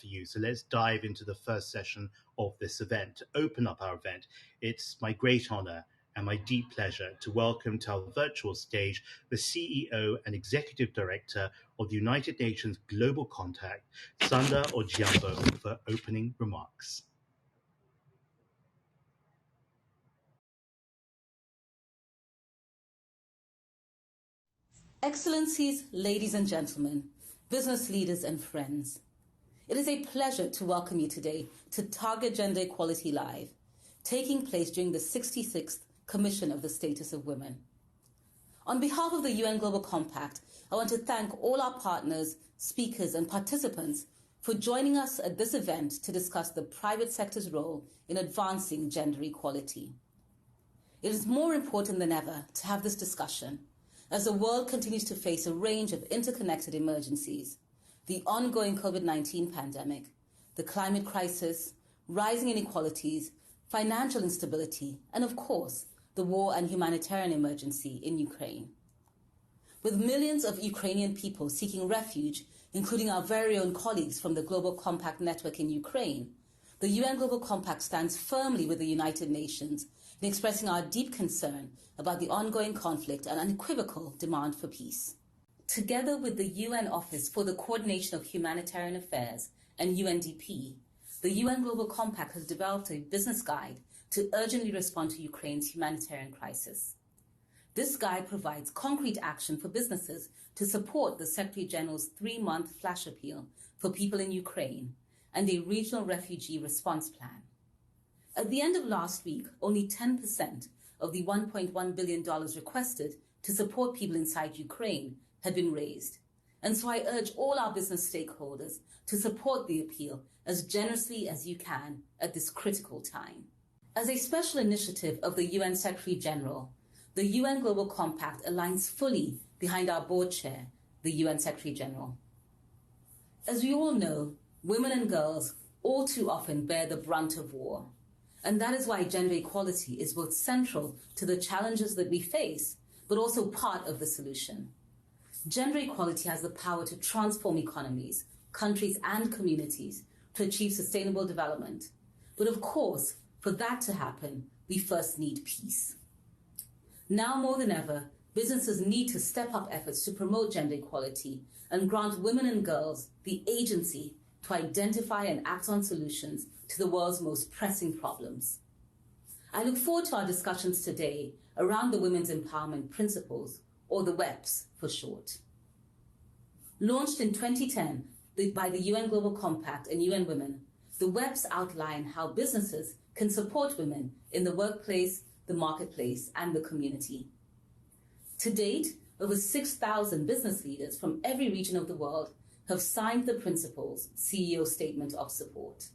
for you. So let's dive into the first session of this event. To open up our event, it's my great honor and my deep pleasure to welcome to our virtual stage the CEO and Executive Director of the United Nations Global Compact, Sunda Ojiambo, for opening remarks. Excellencies, ladies and gentlemen, business leaders and friends, it is a pleasure to welcome you today to Target Gender Equality Live, taking place during the 66th Commission of the Status of Women. On behalf of the UN Global Compact, I want to thank all our partners, speakers, and participants for joining us at this event to discuss the private sector's role in advancing gender equality. It is more important than ever to have this discussion as the world continues to face a range of interconnected emergencies: the ongoing COVID-19 pandemic, the climate crisis, rising inequalities, financial instability, and of course, the war and humanitarian emergency in Ukraine. With millions of Ukrainian people seeking refuge, including our very own colleagues from the Global Compact Network in Ukraine, the UN Global Compact stands firmly with the United Nations in expressing our deep concern about the ongoing conflict and unequivocal demand for peace. Together with the UN Office for the Coordination of Humanitarian Affairs and UNDP, the UN Global Compact has developed a business guide to urgently respond to Ukraine's humanitarian crisis. This guide provides concrete action for businesses to support the Secretary General's 3-month flash appeal for people in Ukraine and a regional refugee response plan. At the end of last week, only 10% of the $1.1 billion requested to support people inside Ukraine had been raised. And so I urge all our business stakeholders to support the appeal as generously as you can at this critical time. As a special initiative of the UN Secretary General, the UN Global Compact aligns fully behind our board chair, the UN Secretary General. As we all know, women and girls all too often bear the brunt of war. And that is why gender equality is both central to the challenges that we face, but also part of the solution. Gender equality has the power to transform economies, countries, and communities to achieve sustainable development. But of course, for that to happen, we first need peace. Now more than ever, businesses need to step up efforts to promote gender equality and grant women and girls the agency to identify and act on solutions to the world's most pressing problems. I look forward to our discussions today around the Women's Empowerment Principles, or the WEPs for short. Launched in 2010 by the UN Global Compact and UN Women, the WEPs outline how businesses can support women in the workplace, the marketplace, and the community. To date, over 6,000 business leaders from every region of the world have signed the Principles CEO Statement of Support.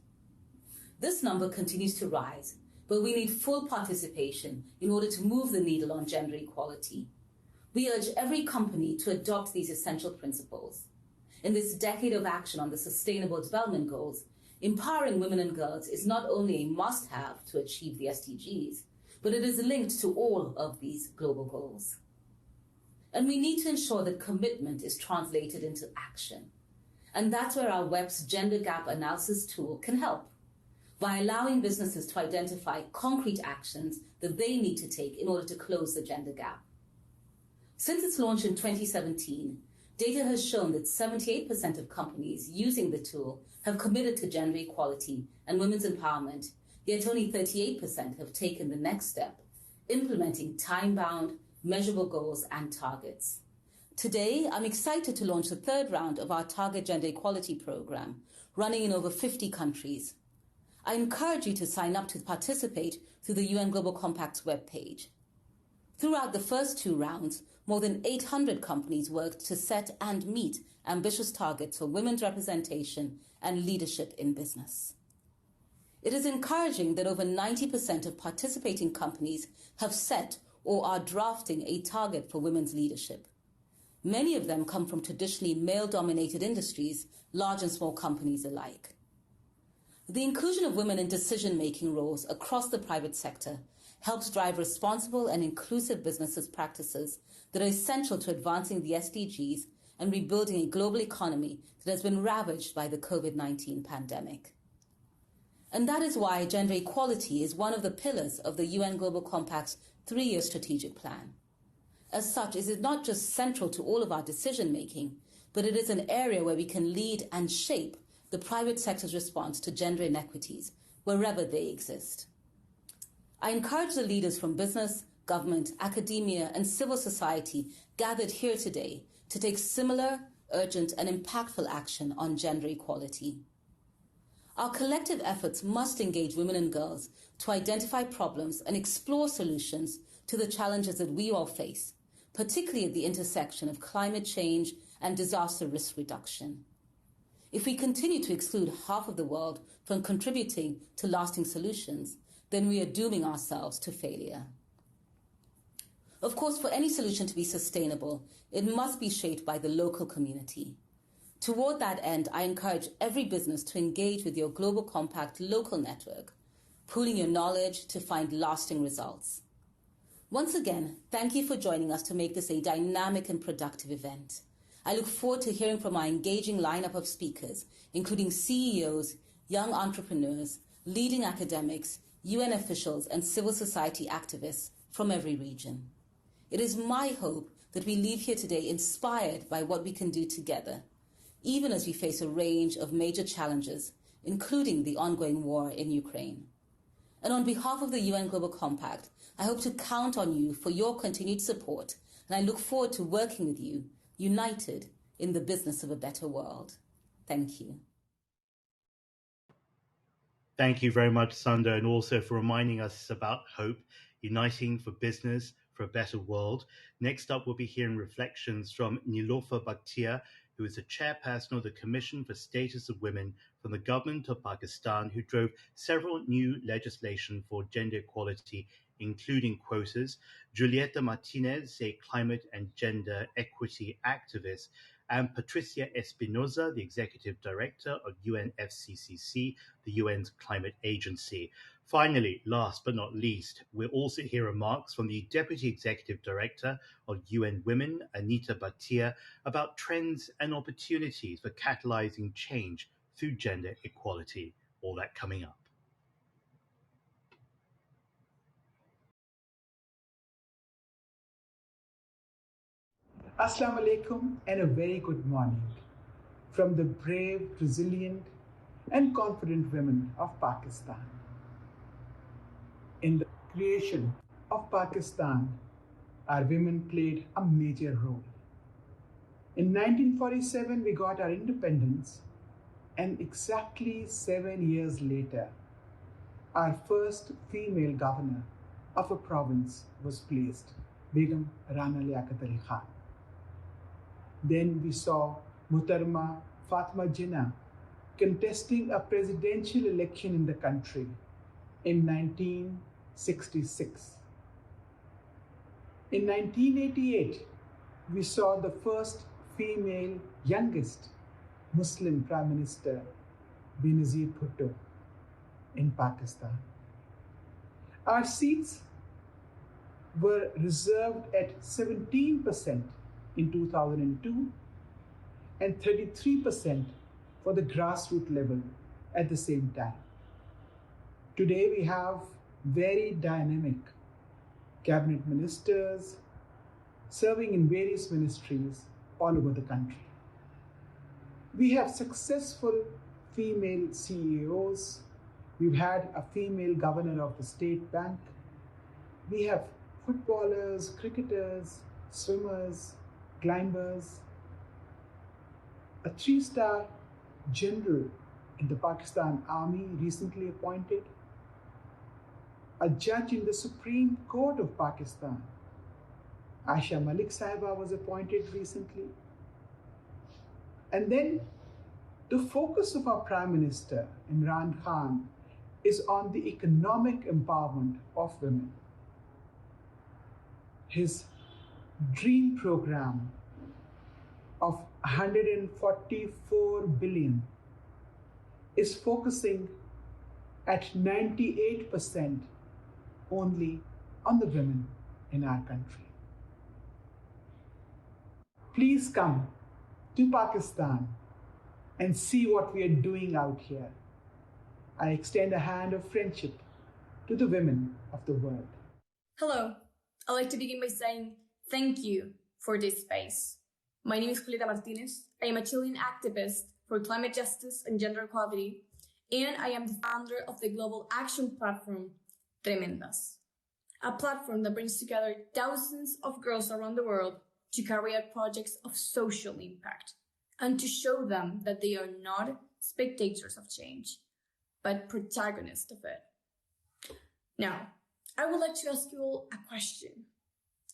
This number continues to rise, but we need full participation in order to move the needle on gender equality. We urge every company to adopt these essential principles. In this decade of action on the Sustainable Development Goals, empowering women and girls is not only a must-have to achieve the SDGs, but it is linked to all of these global goals. And we need to ensure that commitment is translated into action. And that's where our WEP's Gender Gap Analysis tool can help, by allowing businesses to identify concrete actions that they need to take in order to close the gender gap. Since its launch in 2017, data has shown that 78% of companies using the tool have committed to gender equality and women's empowerment, yet only 38% have taken the next step, implementing time-bound, measurable goals and targets. Today, I'm excited to launch the third round of our Target Gender Equality program, running in over 50 countries. I encourage you to sign up to participate through the UN Global Compact's webpage. Throughout the first 2 rounds, more than 800 companies worked to set and meet ambitious targets for women's representation and leadership in business. It is encouraging that over 90% of participating companies have set or are drafting a target for women's leadership. Many of them come from traditionally male-dominated industries, large and small companies alike. The inclusion of women in decision-making roles across the private sector helps drive responsible and inclusive business practices that are essential to advancing the SDGs and rebuilding a global economy that has been ravaged by the COVID-19 pandemic. And that is why gender equality is one of the pillars of the UN Global Compact's 3-year strategic plan. As such, it is not just central to all of our decision-making, but it is an area where we can lead and shape the private sector's response to gender inequities, wherever they exist. I encourage the leaders from business, government, academia, and civil society gathered here today to take similar, urgent, and impactful action on gender equality. Our collective efforts must engage women and girls to identify problems and explore solutions to the challenges that we all face, particularly at the intersection of climate change and disaster risk reduction. If we continue to exclude half of the world from contributing to lasting solutions, then we are dooming ourselves to failure. Of course, for any solution to be sustainable, it must be shaped by the local community. Toward that end, I encourage every business to engage with your Global Compact local network, pooling your knowledge to find lasting results. Once again, thank you for joining us to make this a dynamic and productive event. I look forward to hearing from our engaging lineup of speakers, including CEOs, young entrepreneurs, leading academics, UN officials, and civil society activists from every region. It is my hope that we leave here today inspired by what we can do together, even as we face a range of major challenges, including the ongoing war in Ukraine. And on behalf of the UN Global Compact, I hope to count on you for your continued support, and I look forward to working with you, united in the business of a better world. Thank you. Thank you very much, Sunda, and also for reminding us about hope, uniting for business, for a better world. Next up, we'll be hearing reflections from Nilofer Bakhtiar, who is the chairperson of the Commission for Status of Women from the government of Pakistan, who drove several new legislation for gender equality, including quotas, Julieta Martinez, a climate and gender equity activist, and Patricia Espinoza, the Executive Director of UNFCCC, the UN's climate agency. Finally, last but not least, we'll also hear remarks from the Deputy Executive Director of UN Women, Anita Bhatia, about trends and opportunities for catalyzing change through gender equality. All that coming up. Assalamu alaikum and a very good morning from the brave, resilient and confident women of Pakistan. In the creation of Pakistan, our women played a major role. In 1947, we got our independence, and exactly 7 years later, our first female governor of a province was placed, Begum Rana Liaquat Ali Khan. Then we saw Muhtarama Fatima Jinnah contesting a presidential election in the country in 1966. In 1988, we saw the first female youngest Muslim Prime Minister, Benazir Bhutto, in Pakistan. Our seats were reserved at 17% in 2002 and 33% for the grassroots level at the same time. Today we have very dynamic cabinet ministers serving in various ministries all over the country. We have successful female CEOs. We've had a female governor of the State Bank. We have footballers, cricketers, swimmers, climbers, a 3-star general in the Pakistan Army recently appointed, a judge in the Supreme Court of Pakistan, Aisha Malik Sahiba, was appointed recently. And then the focus of our Prime Minister, Imran Khan, is on the economic empowerment of women. His dream program of 144 billion is focusing at 98% only on the women in our country. Please come to Pakistan and see what we are doing out here. I extend a hand of friendship to the women of the world. Hello, I'd like to begin by saying thank you for this space. My name is Julieta Martinez. I am a Chilean activist for climate justice and gender equality, and I am the founder of the global action platform Tremendas, a platform that brings together thousands of girls around the world to carry out projects of social impact and to show them that they are not spectators of change, but protagonists of it. Now, I would like to ask you all a question.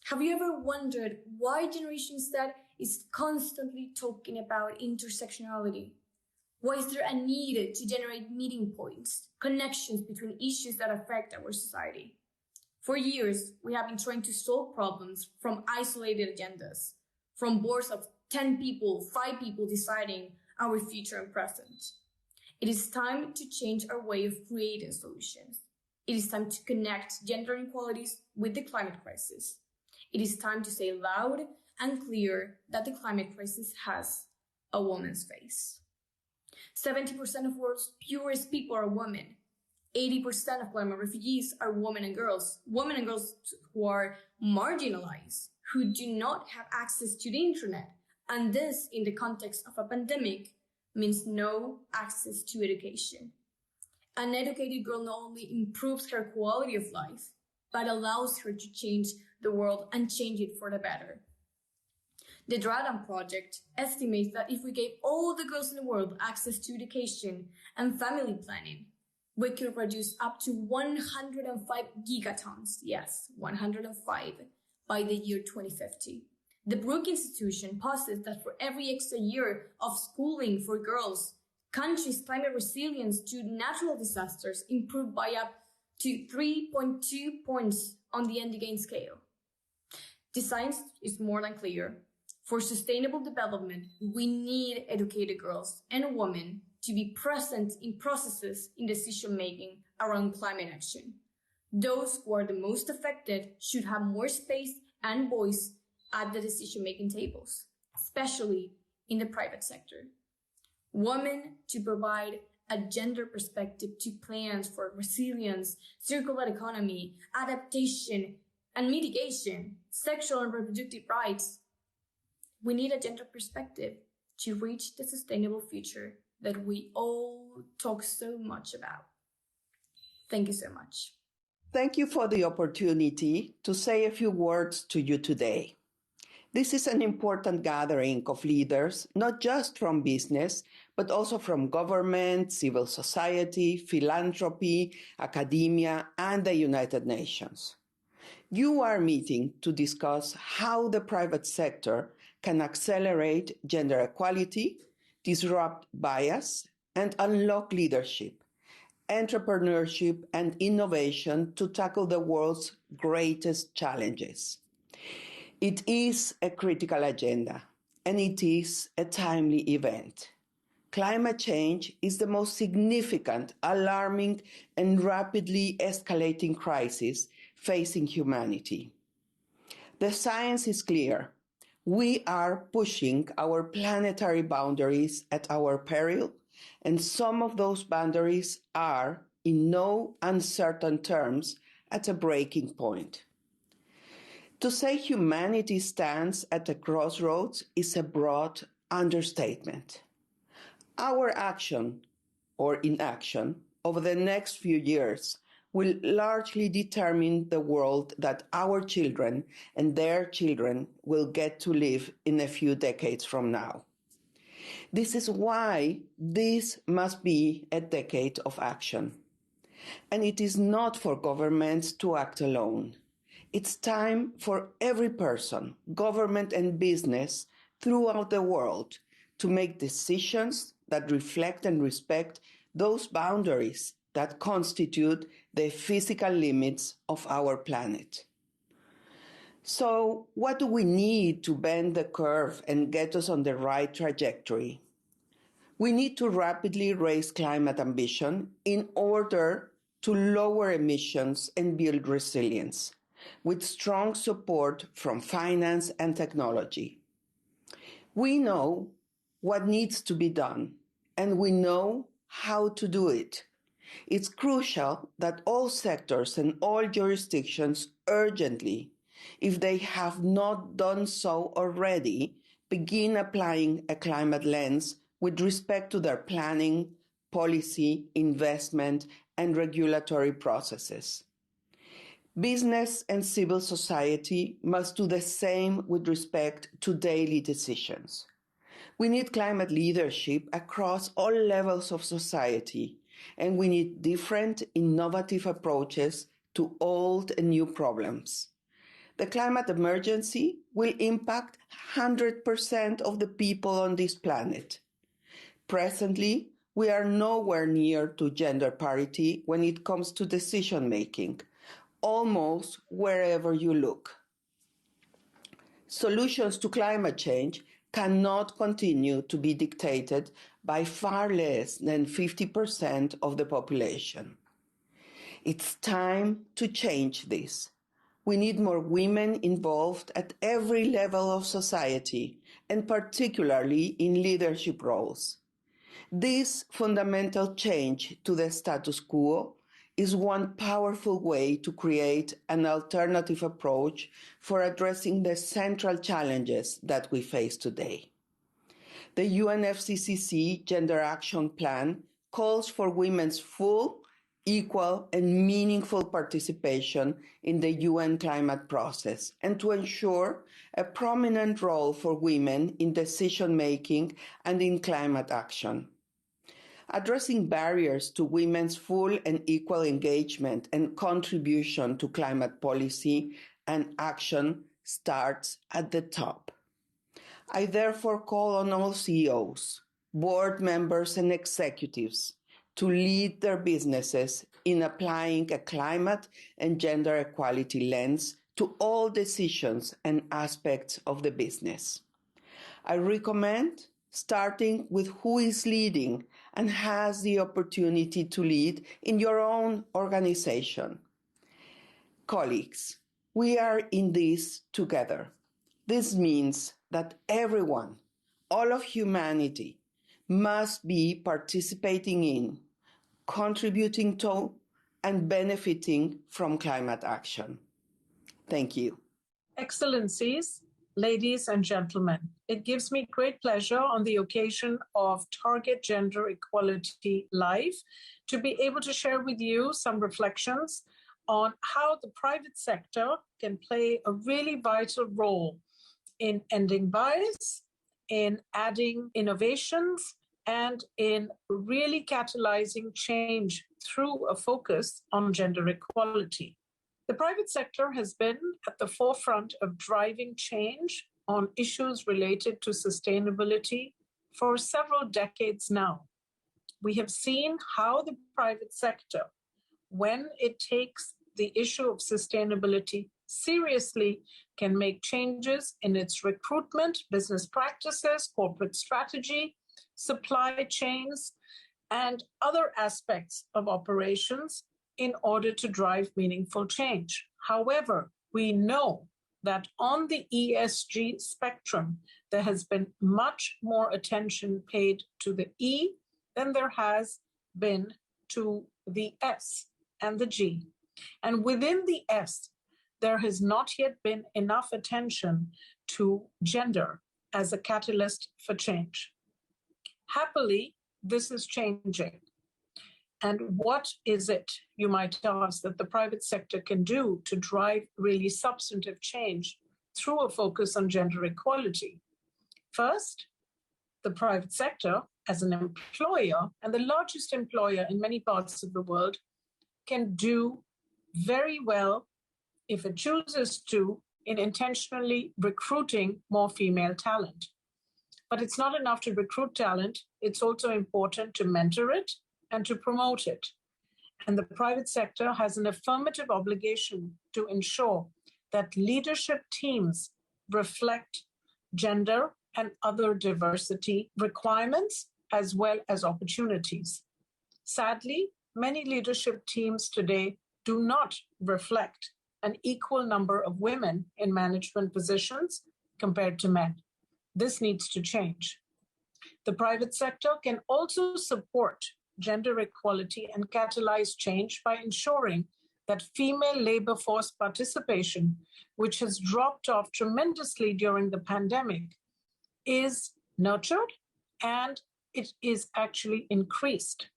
Have you ever wondered why Generation Z is constantly talking about intersectionality? Why is there a need to generate meeting points, connections between issues that affect our society? For years, we have been trying to solve problems from isolated agendas, from boards of 10 people, 5 people deciding our future and present. It is time to change our way of creating solutions. It is time to connect gender inequalities with the climate crisis. It is time to say loud and clear that the climate crisis has a woman's face. 70% of the world's poorest people are women. 80% of climate refugees are women and girls who are marginalized, who do not have access to the internet. And this, in the context of a pandemic, means no access to education. An educated girl not only improves her quality of life, but allows her to change the world and change it for the better. The Drawdown Project estimates that if we gave all the girls in the world access to education and family planning, we could reduce up to 105 gigatons, yes, 105, by the year 2050. The Brook Institution posits that for every extra year of schooling for girls, countries' climate resilience to natural disasters improved by up to 3.2 points on the Endgame scale. The science is more than clear. For sustainable development, we need educated girls and women to be present in processes in decision-making around climate action. Those who are the most affected should have more space and voice at the decision-making tables, especially in the private sector. Women to provide a gender perspective to plans for resilience, circular economy, adaptation, and mitigation, sexual and reproductive rights. We need a gender perspective to reach the sustainable future that we all talk so much about. Thank you so much. Thank you for the opportunity to say a few words to you today. This is an important gathering of leaders, not just from business, but also from government, civil society, philanthropy, academia, and the United Nations. You are meeting to discuss how the private sector can accelerate gender equality, disrupt bias, and unlock leadership, entrepreneurship, and innovation to tackle the world's greatest challenges. It is a critical agenda, and it is a timely event. Climate change is the most significant, alarming, and rapidly escalating crisis facing humanity. The science is clear. We are pushing our planetary boundaries at our peril, and some of those boundaries are, in no uncertain terms, at a breaking point. To say humanity stands at a crossroads is a broad understatement. Our action or inaction over the next few years will largely determine the world that our children and their children will get to live in a few decades from now. This is why this must be a decade of action. And it is not for governments to act alone. It's time for every person, government and business throughout the world to make decisions that reflect and respect those boundaries that constitute the physical limits of our planet. So, what do we need to bend the curve and get us on the right trajectory? We need to rapidly raise climate ambition in order to lower emissions and build resilience, with strong support from finance and technology. We know what needs to be done, and we know how to do it. It's crucial that all sectors and all jurisdictions urgently, if they have not done so already, begin applying a climate lens with respect to their planning, policy, investment, and regulatory processes. Business and civil society must do the same with respect to daily decisions. We need climate leadership across all levels of society, and we need different, innovative approaches to old and new problems. The climate emergency will impact 100% of the people on this planet. Presently, we are nowhere near to gender parity when it comes to decision making, almost wherever you look. Solutions to climate change cannot continue to be dictated by far less than 50% of the population. It's time to change this. We need more women involved at every level of society, and particularly in leadership roles. This fundamental change to the status quo is one powerful way to create an alternative approach for addressing the central challenges that we face today. The UNFCCC Gender Action Plan calls for women's full, equal, and meaningful participation in the UN climate process, and to ensure a prominent role for women in decision-making and in climate action. Addressing barriers to women's full and equal engagement and contribution to climate policy and action starts at the top. I therefore call on all CEOs, board members, and executives to lead their businesses in applying a climate and gender equality lens to all decisions and aspects of the business. I recommend starting with who is leading and has the opportunity to lead in your own organization. Colleagues, we are in this together. This means that everyone, all of humanity, must be participating in, contributing to, and benefiting from climate action. Thank you. Excellencies, ladies and gentlemen, it gives me great pleasure on the occasion of Target Gender Equality Live to be able to share with you some reflections on how the private sector can play a really vital role in ending bias, in adding innovations, and in really catalyzing change through a focus on gender equality. The private sector has been at the forefront of driving change on issues related to sustainability for several decades now. We have seen how the private sector, when it takes the issue of sustainability seriously, can make changes in its recruitment, business practices, corporate strategy, supply chains, and other aspects of operations in order to drive meaningful change. However, we know that on the ESG spectrum, there has been much more attention paid to the E than there has been to the S and the G. And within the S, there has not yet been enough attention to gender as a catalyst for change. Happily, this is changing. And what is it, you might ask, that the private sector can do to drive really substantive change through a focus on gender equality? First, the private sector, as an employer, and the largest employer in many parts of the world, can do very well, if it chooses to, in intentionally recruiting more female talent. But it's not enough to recruit talent. It's also important to mentor it and to promote it. And the private sector has an affirmative obligation to ensure that leadership teams reflect gender and other diversity requirements as well as opportunities. Sadly, many leadership teams today do not reflect an equal number of women in management positions compared to men. This needs to change. The private sector can also support gender equality and catalyze change by ensuring that female labor force participation, which has dropped off tremendously during the pandemic, is nurtured and it is actually increased.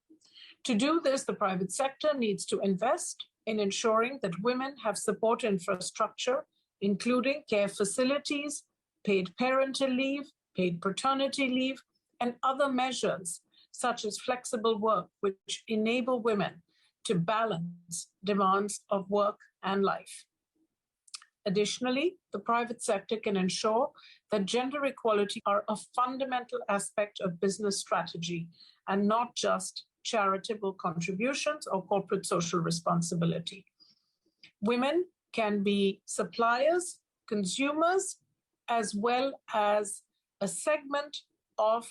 To do this, the private sector needs to invest in ensuring that women have support infrastructure, including care facilities, paid parental leave, paid paternity leave, and other measures such as flexible work, which enable women to balance demands of work and life. Additionally, the private sector can ensure that gender equality are a fundamental aspect of business strategy and not just charitable contributions or corporate social responsibility. Women can be suppliers, consumers, as well as a segment of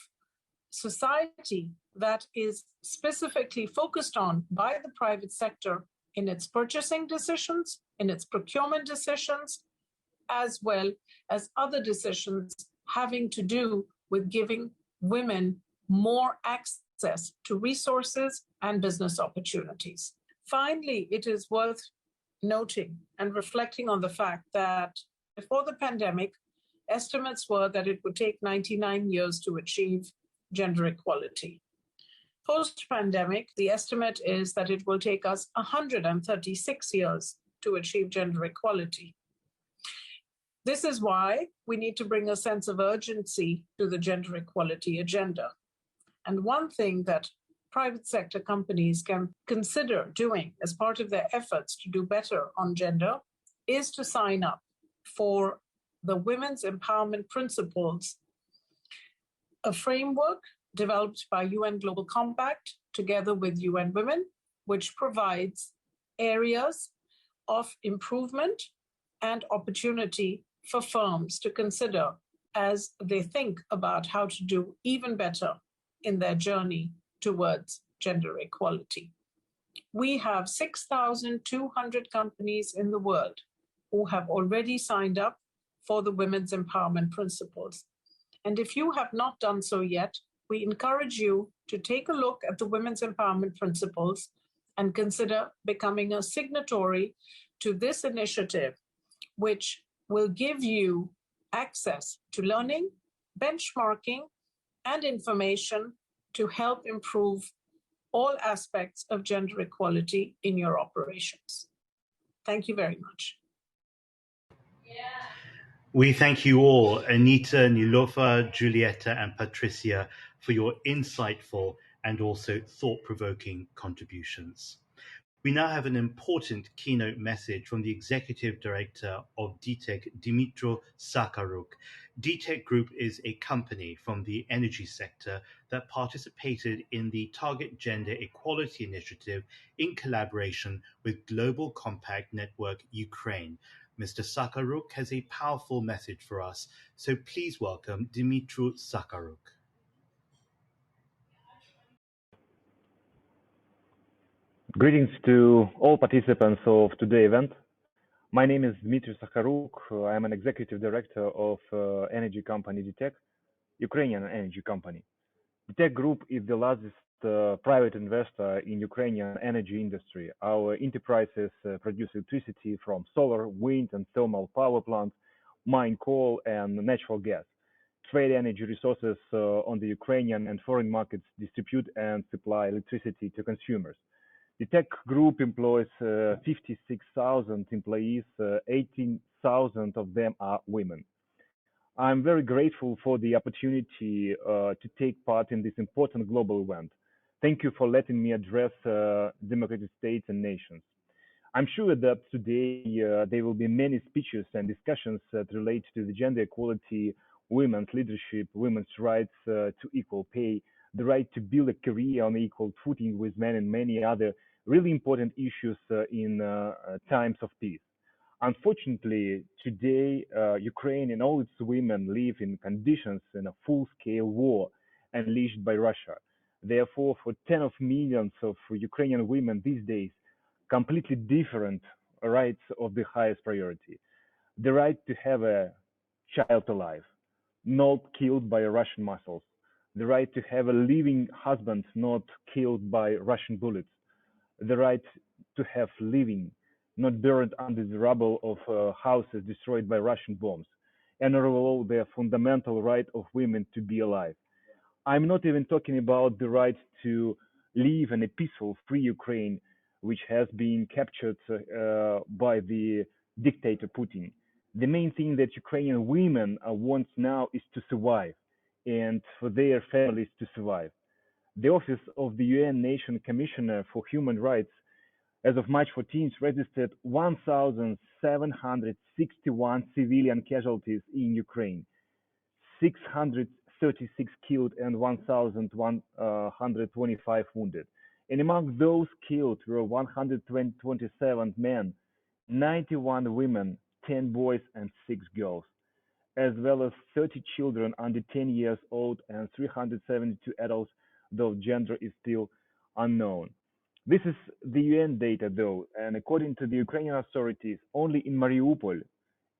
society that is specifically focused on by the private sector in its purchasing decisions, in its procurement decisions, as well as other decisions having to do with giving women more access to resources and business opportunities. Finally, it is worth noting and reflecting on the fact that before the pandemic, estimates were that it would take 99 years to achieve gender equality. Post-pandemic, the estimate is that it will take us 136 years to achieve gender equality. This is why we need to bring a sense of urgency to the gender equality agenda. And one thing that private sector companies can consider doing as part of their efforts to do better on gender is to sign up for the Women's Empowerment Principles, a framework developed by UN Global Compact together with UN Women, which provides areas of improvement and opportunity for firms to consider as they think about how to do even better in their journey towards gender equality. We have 6,200 companies in the world who have already signed up for the Women's Empowerment Principles. And if you have not done so yet, we encourage you to take a look at the Women's Empowerment Principles and consider becoming a signatory to this initiative, which will give you access to learning, benchmarking, and information to help improve all aspects of gender equality in your operations. Thank you very much. We thank you all, Anita, Nilofa, Julieta, and Patricia, for your insightful and also thought-provoking contributions. We now have an important keynote message from the Executive Director of DTEC, Dimitro Sakharuk. DTEC Group is a company from the energy sector that participated in the Target Gender Equality Initiative in collaboration with Global Compact Network Ukraine. Mr. Sakharuk has a powerful message for us, so please welcome Dimitro Sakharuk. Greetings to all participants of today's event. My name is Dmitry Sakharuk. I am an executive director of energy company DTEC, Ukrainian energy company. DTEC Group is the largest private investor in Ukrainian energy industry. Our enterprises produce electricity from solar, wind, and thermal power plants, mine coal and natural gas, trade energy resources on the Ukrainian and foreign markets, distribute and supply electricity to consumers. The DTEC Group employs 56,000 employees, 18,000 of them are women. I'm very grateful for the opportunity to take part in this important global event. Thank you for letting me address democratic states and nations. I'm sure that today there will be many speeches and discussions that relate to the gender equality, women's leadership, women's rights to equal pay, the right to build a career on equal footing with men, and many other really important issues in times of peace. Unfortunately, today, Ukraine and all its women live in conditions in a full-scale war unleashed by Russia. Therefore, for tens of millions of Ukrainian women these days, completely different rights of the highest priority. The right to have a child alive, not killed by Russian missiles. the right to have a living husband not killed by Russian bullets, the right to have living, not buried under the rubble of houses destroyed by Russian bombs, and overall the fundamental right of women to be alive. I'm not even talking about the right to live in a peaceful, free Ukraine, which has been captured by the dictator Putin. The main thing that Ukrainian women want now is to survive and for their families to survive. The Office of the UN Nation Commissioner for Human Rights, as of March 14th, registered 1,761 civilian casualties in Ukraine, 636 killed and 1,125 wounded. And among those killed were 127 men, 91 women, 10 boys, and 6 girls, as well as 30 children under 10 years old and 372 adults, though gender is still unknown. This is the UN data, though, and according to the Ukrainian authorities, only in Mariupol,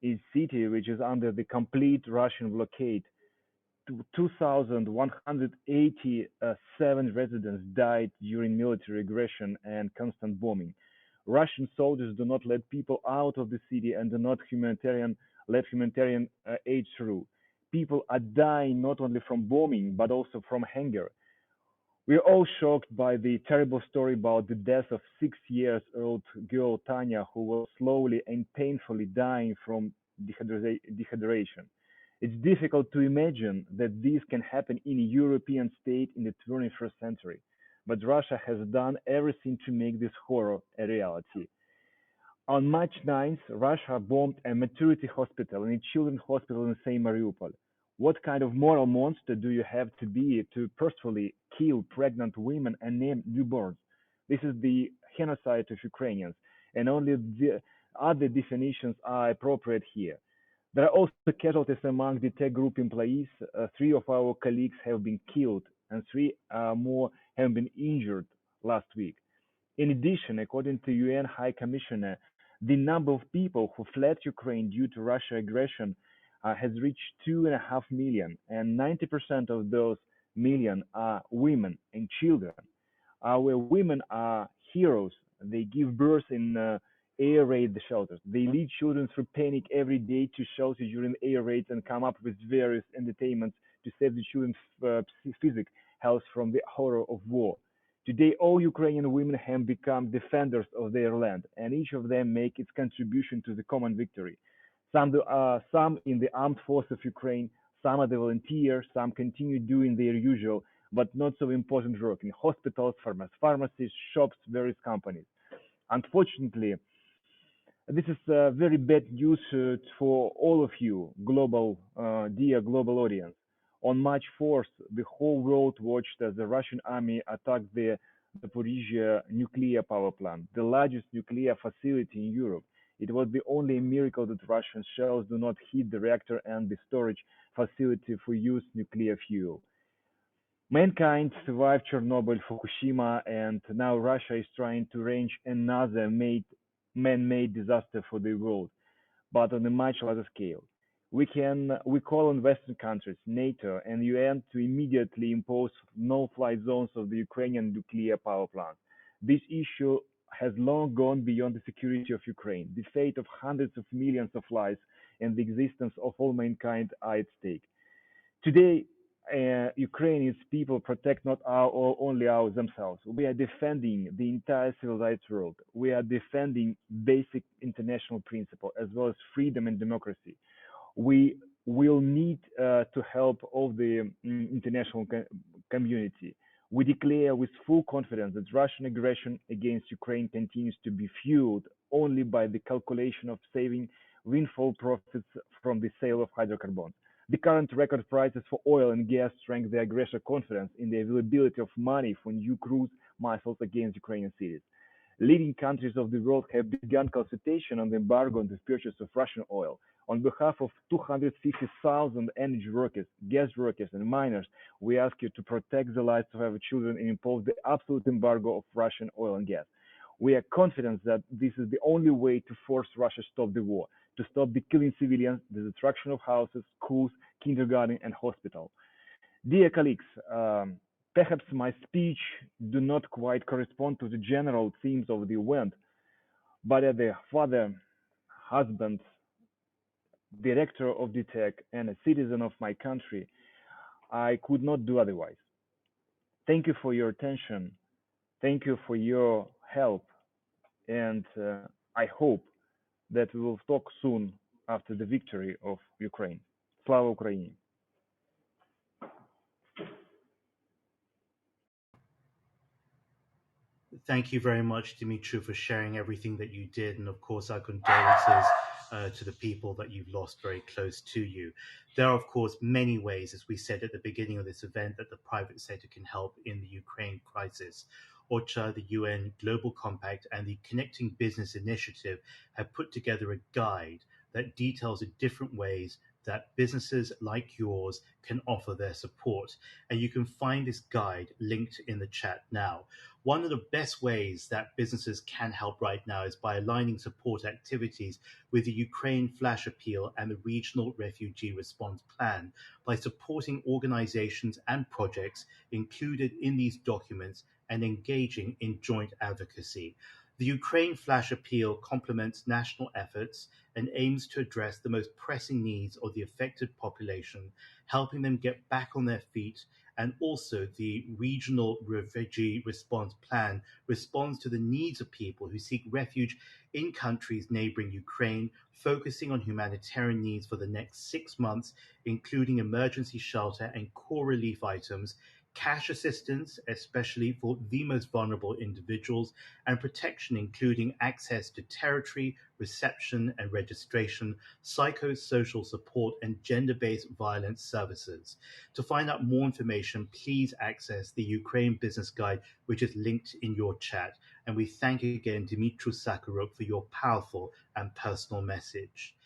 a city which is under the complete Russian blockade, 2,187 residents died during military aggression and constant bombing. Russian soldiers do not let people out of the city and do not let humanitarian aid through. People are dying not only from bombing but also from hunger. We are all shocked by the terrible story about the death of 6 years old girl Tanya, who was slowly and painfully dying from dehydration. It's difficult to imagine that this can happen in a European state in the 21st century, but Russia has done everything to make this horror a reality. On March 9th, Russia bombed a maternity hospital and a children's hospital in same Mariupol. What kind of moral monster do you have to be to purposefully kill pregnant women and name newborns? This is the genocide of Ukrainians, and only the other definitions are appropriate here. There are also casualties among the tech group employees. 3 of our colleagues have been killed, and 3 more have been injured last week. In addition, according to UN High Commissioner, the number of people who fled Ukraine due to Russia aggression has reached 2.5 million, and 90% of those million are women and children. Our women are heroes. They give birth in air raid shelters. They lead children through panic every day to shelter during air raids and come up with various entertainments to save the children's physical health from the horror of war. Today, all Ukrainian women have become defenders of their land, and each of them make its contribution to the common victory. Some in the armed forces of Ukraine, some are the volunteers, some continue doing their usual but not so important work in hospitals, pharmacies, shops, various companies. Unfortunately, this is very bad news for all of you, dear global audience. On March 4th, the whole world watched as the Russian army attacked the Zaporizhia nuclear power plant, the largest nuclear facility in Europe. It was the only miracle that Russian shells do not hit the reactor and the storage facility for used nuclear fuel. Mankind survived Chernobyl, Fukushima, and now Russia is trying to arrange another man-made disaster for the world, but on a much larger scale. We call on Western countries, NATO, and UN to immediately impose no-fly zones of the Ukrainian nuclear power plant. This issue has long gone beyond the security of Ukraine. The fate of hundreds of millions of lives and the existence of all mankind are at stake. Today, Ukrainian people protect not only themselves. We are defending the entire civilized world. We are defending basic international principles as well as freedom and democracy. We will need to help all the international community. We declare with full confidence that Russian aggression against Ukraine continues to be fueled only by the calculation of saving windfall profits from the sale of hydrocarbons. The current record prices for oil and gas strengthen the aggressor confidence in the availability of money for new cruise missiles against Ukrainian cities. Leading countries of the world have begun consultation on the embargo on the purchase of Russian oil. On behalf of 250,000 energy workers, gas workers, and miners, we ask you to protect the lives of our children and impose the absolute embargo of Russian oil and gas. We are confident that this is the only way to force Russia to stop the war, to stop the killing civilians, the destruction of houses, schools, kindergarten, and hospitals. Dear colleagues, perhaps my speech do not quite correspond to the general themes of the event, but as a father, husband, director of DTEC, and a citizen of my country, I could not do otherwise. Thank you for your attention. Thank you for your help. And I hope that we will talk soon after the victory of Ukraine. Slava Ukraini! Thank you very much, Dimitri, for sharing everything that you did. And of course, our condolences to the people that you've lost very close to you. There are, of course, many ways, as we said at the beginning of this event, that the private sector can help in the Ukraine crisis. OCHA, the UN Global Compact, and the Connecting Business Initiative have put together a guide that details the different ways that businesses like yours can offer their support. And you can find this guide linked in the chat now. One of the best ways that businesses can help right now is by aligning support activities with the Ukraine Flash Appeal and the Regional Refugee Response Plan by supporting organizations and projects included in these documents and engaging in joint advocacy. The Ukraine Flash Appeal complements national efforts and aims to address the most pressing needs of the affected population, helping them get back on their feet. And also the Regional Refugee Response Plan responds to the needs of people who seek refuge in countries neighboring Ukraine, focusing on humanitarian needs for the next 6 months, including emergency shelter and core relief items, cash assistance, especially for the most vulnerable individuals, and protection, including access to territory, reception and registration, psychosocial support, and gender-based violence services. To find out more information, please access the Ukraine Business Guide, which is linked in your chat. And we thank again Dimitri Sakharuk for your powerful and personal message.